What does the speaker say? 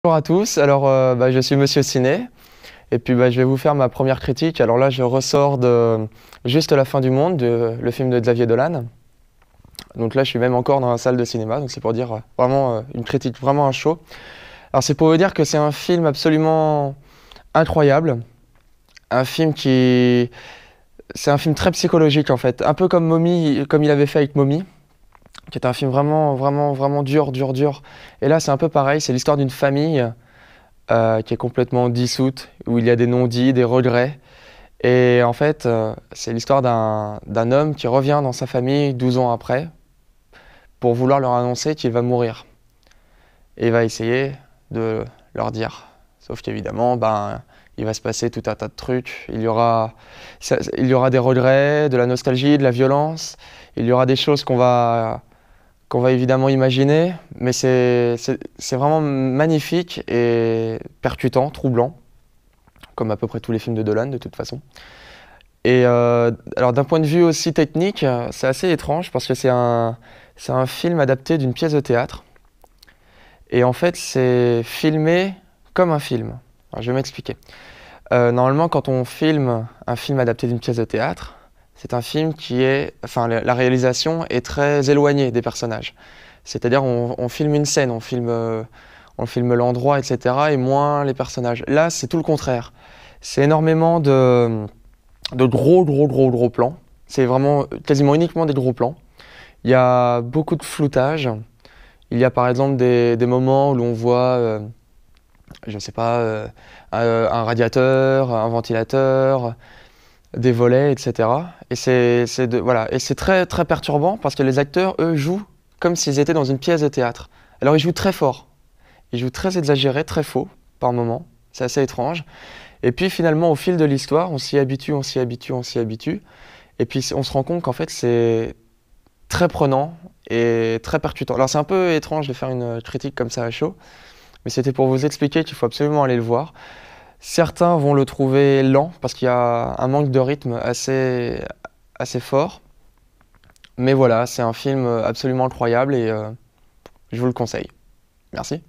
Bonjour à tous, alors je suis Monsieur Ciné et puis je vais vous faire ma première critique. Alors là je ressors de Juste la fin du monde, le film de Xavier Dolan. Donc là je suis même encore dans la salle de cinéma, donc c'est pour dire vraiment une critique vraiment à chaud. Alors c'est pour vous dire que c'est un film absolument incroyable, un film qui... C'est un film très psychologique en fait, un peu comme Mommy, comme il avait fait avec Mommy, qui est un film vraiment dur. Et là c'est un peu pareil, c'est l'histoire d'une famille qui est complètement dissoute, où il y a des non-dits, des regrets. Et en fait, c'est l'histoire d'un homme qui revient dans sa famille 12 ans après pour vouloir leur annoncer qu'il va mourir. Et il va essayer de leur dire. Sauf qu'évidemment, il va se passer tout un tas de trucs. Il y aura des regrets, de la nostalgie, de la violence. Il y aura des choses qu'on va évidemment imaginer, mais c'est vraiment magnifique et percutant, troublant, comme à peu près tous les films de Dolan de toute façon. Et alors d'un point de vue aussi technique, c'est assez étrange parce que c'est un film adapté d'une pièce de théâtre. Et en fait, c'est filmé comme un film. Alors, je vais m'expliquer. Normalement, quand on filme un film adapté d'une pièce de théâtre, c'est un film qui est... Enfin, la réalisation est très éloignée des personnages. C'est-à-dire, on filme une scène, on filme l'endroit, etc., et moins les personnages. Là, c'est tout le contraire. C'est énormément de gros plans. C'est vraiment quasiment uniquement des gros plans. Il y a beaucoup de floutage. Il y a par exemple des moments où l'on voit, je ne sais pas, un radiateur, un ventilateur, des volets, etc. Et voilà. Et c'est très perturbant parce que les acteurs, eux, jouent comme s'ils étaient dans une pièce de théâtre. Alors ils jouent très fort, ils jouent très exagéré, très faux par moments. C'est assez étrange. Et puis finalement, au fil de l'histoire, on s'y habitue. Et puis on se rend compte qu'en fait, c'est très prenant et très percutant. Alors c'est un peu étrange de faire une critique comme ça à chaud, mais c'était pour vous expliquer qu'il faut absolument aller le voir. Certains vont le trouver lent parce qu'il y a un manque de rythme assez fort. Mais voilà, c'est un film absolument incroyable et je vous le conseille. Merci.